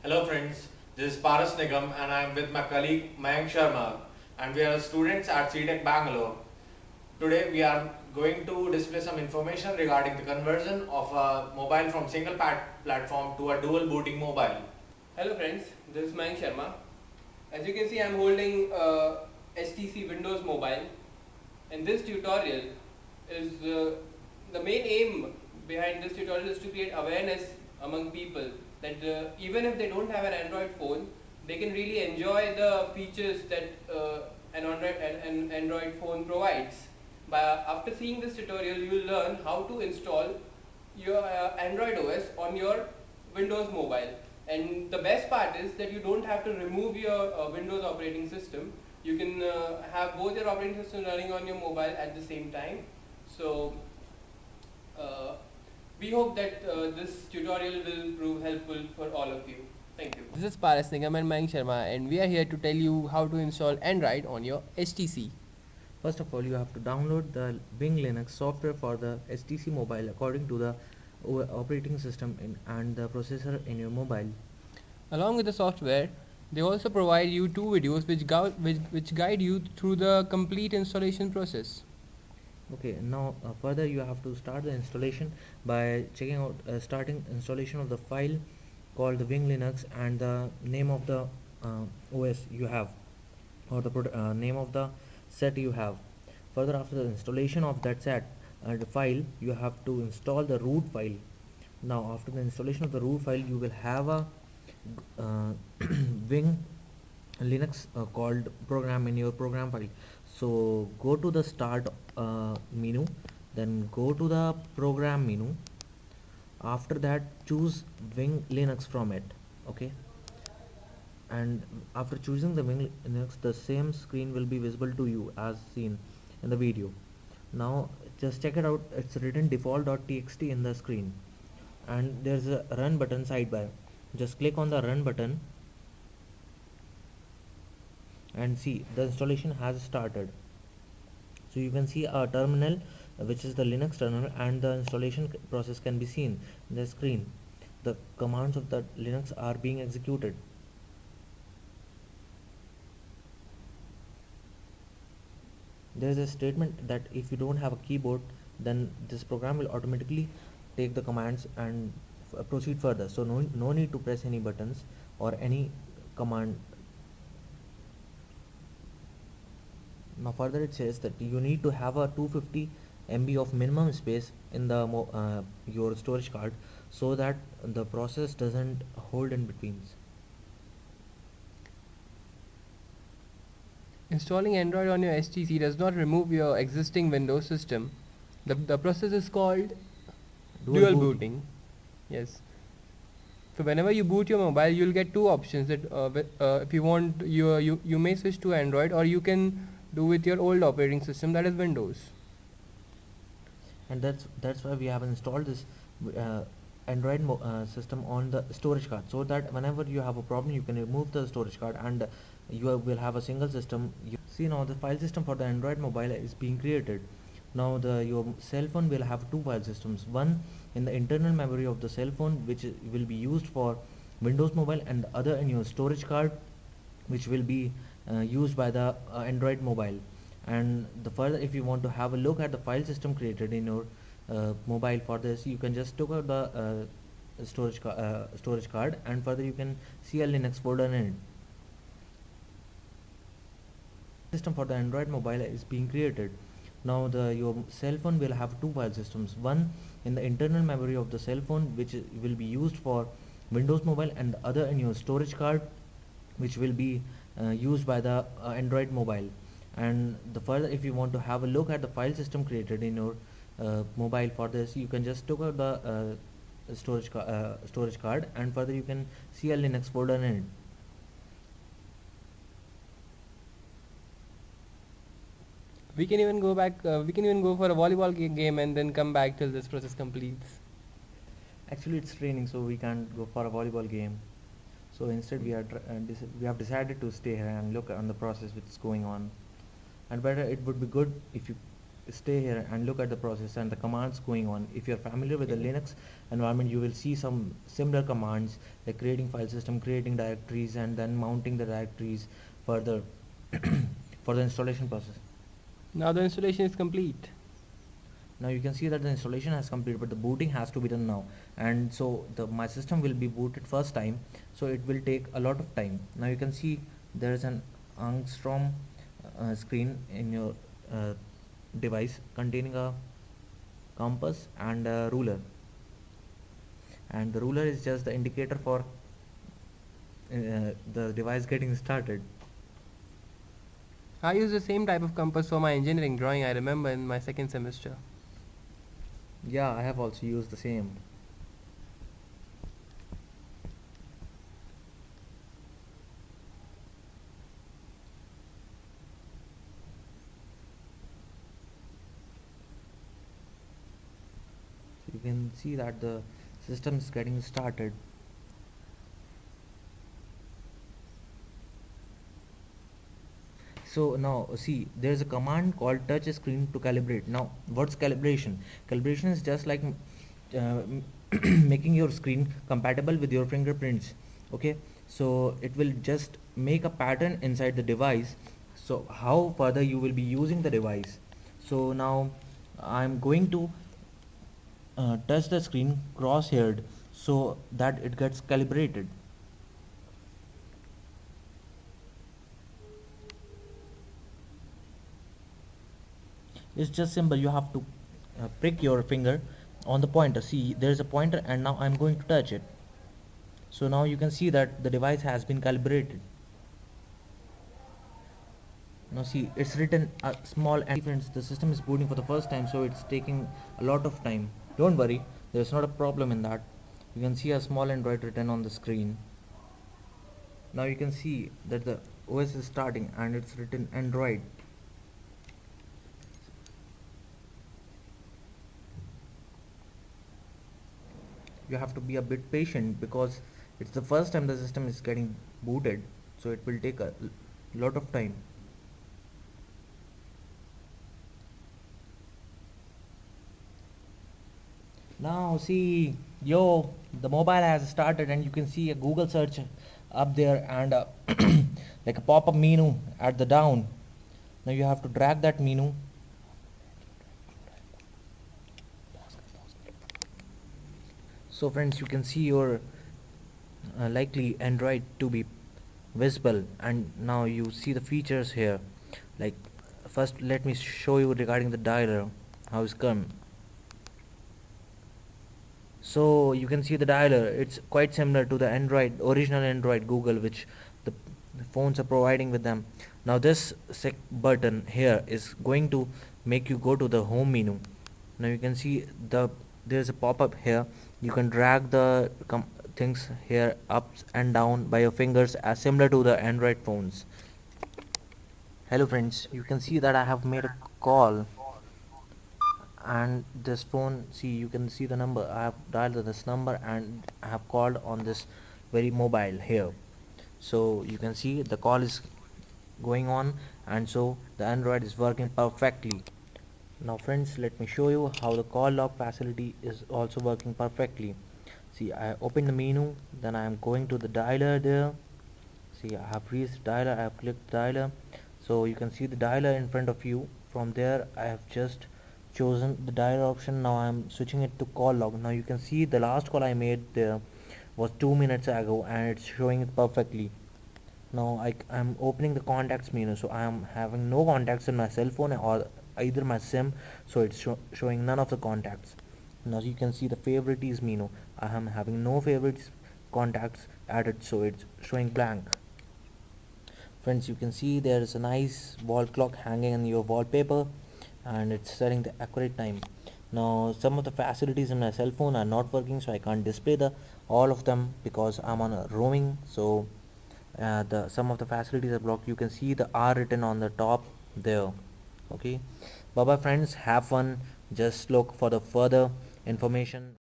Hello friends, this is Paras Nigam and I am with my colleague Mayank Sharma and we are students at CTech Bangalore. Today we are going to display some information regarding the conversion of a mobile from single platform to a dual booting mobile. Hello friends, this is Mayank Sharma. As you can see, I am holding HTC Windows Mobile, and this tutorial is the main aim behind this tutorial is to create awareness among people that even if they don't have an Android phone, they can really enjoy the features that an Android phone provides. After seeing this tutorial, you will learn how to install your Android OS on your Windows Mobile. And the best part is that you don't have to remove your Windows operating system. You can have both your operating system running on your mobile at the same time. So uh, we hope that this tutorial will prove helpful for all of you. Thank you. This is Paras Nigam and Mayank Sharma, and we are here to tell you how to install Android on your HTC. First of all, you have to download the Wing Linux software for the HTC mobile according to the operating system and the processor in your mobile. Along with the software, they also provide you two videos which guide you through the complete installation process. Okay, now further you have to start the installation by checking out starting installation of the file called the Wing Linux and the name of the OS you have, or the name of the set you have. Further, after the installation of that set and file, you have to install the root file. Now after the installation of the root file, you will have a uh, Wing Linux called program in your program file. So go to the start menu, then go to the program menu. After that, choose Wing Linux from it. Okay, and after choosing the Wing Linux, the same screen will be visible to you as seen in the video. Now just check it out. It's written default.txt in the screen, and there's a run button sidebar. Just click on the run button and see the installation has started. So you can see a terminal which is the Linux terminal, and the installation process can be seen in the screen. The commands of the Linux are being executed. There is a statement that if you don't have a keyboard, then this program will automatically take the commands and proceed further. So no need to press any buttons or any command. Now further it says that you need to have a 250 MB of minimum space in the your storage card, so that the process doesn't hold in between. Installing Android on your HTC does not remove your existing Windows system. The process is called dual booting. Yes. So whenever you boot your mobile, you'll get two options. That if you want, you may switch to Android, or you can do with your old operating system, that is Windows. And that's why we have installed this uh, Android system on the storage card, so that whenever you have a problem, you can remove the storage card and you will have a single system. You see, now the file system for the Android mobile is being created. Now your cell phone will have two file systems, one in the internal memory of the cell phone, which will be used for Windows mobile, and the other in your storage card, which will be used by the Android mobile. And the further, if you want to have a look at the file system created in your mobile, for this you can just take out the storage card, and further you can see a Linux folder in it. System for the Android mobile is being created. Now your cell phone will have two file systems, one in the internal memory of the cell phone, which will be used for Windows mobile, and the other in your storage card, which will be used by the Android mobile. And the further, if you want to have a look at the file system created in your mobile, for this you can just take out the storage card, and further you can see a Linux folder in it. We can even go back. We can even go for a volleyball game and then come back till this process completes. Actually, it's raining, so we can't go for a volleyball game. So instead, we have decided to stay here and look on the process which is going on. And better, it would be good if you stay here and look at the process and the commands going on. If you're familiar with the Linux environment, you will see some similar commands like creating file system, creating directories, and then mounting the directories further for the installation process. Now the installation is complete. Now you can see that the installation has completed, but the booting has to be done now, and so my system will be booted first time, so it will take a lot of time. Now you can see there is an angstrom screen in your device containing a compass and a ruler, and the ruler is just the indicator for the device getting started. I use the same type of compass for my engineering drawing, I remember in my second semester. Yeah, I have also used the same. So you can see that the system is getting started. So now see, there is a command called touch screen to calibrate. Now what's calibration? Calibration is just like uh, making your screen compatible with your fingerprints. Okay, so it will just make a pattern inside the device, so how further you will be using the device. So now I'm going to touch the screen cross-haired so that it gets calibrated. It's just simple. You have to prick your finger on the pointer. See, there is a pointer, and now I'm going to touch it. So now you can see that the device has been calibrated. Now see, it's written a small, and friends, the system is booting for the first time, so it's taking a lot of time. Don't worry, there's not a problem in that. You can see a small Android written on the screen. Now you can see that the OS is starting and it's written Android. You have to be a bit patient because it's the first time the system is getting booted, so it will take a lot of time. Now see, yo, the mobile has started and you can see a Google search up there and like a pop-up menu at the down. Now you have to drag that menu. So friends, you can see your likely Android to be visible, and now you see the features here. Like first let me show you regarding the dialer how it's come. So you can see the dialer, it's quite similar to the original Android Google which the phones are providing with them. Now this button here is going to make you go to the home menu. Now you can see there's a pop-up here. You can drag the things here up and down by your fingers as similar to the Android phones. Hello friends, you can see that I have made a call, and this phone, see, you can see the number. I have dialed this number and I have called on this very mobile here. So you can see the call is going on, and so the Android is working perfectly. Now friends, let me show you how the call log facility is also working perfectly. See, I open the menu, then I am going to the dialer there. See, I have reached dialer, I have clicked dialer. So you can see the dialer in front of you. From there I have just chosen the dialer option. Now I am switching it to call log. Now you can see the last call I made there was 2 minutes ago and it's showing it perfectly. Now I'm opening the contacts menu, so I am having no contacts in my cell phone or either my SIM, so it's showing none of the contacts. Now you can see the favorites menu. I am having no favorites contacts added, so it's showing blank. Friends, you can see there is a nice wall clock hanging in your wallpaper and it's telling the accurate time. Now some of the facilities in my cell phone are not working, so I can't display all of them because I'm on a roaming. So some of the facilities are blocked. You can see the R written on the top there. Okay, bye bye friends, have fun. Just look for the further information.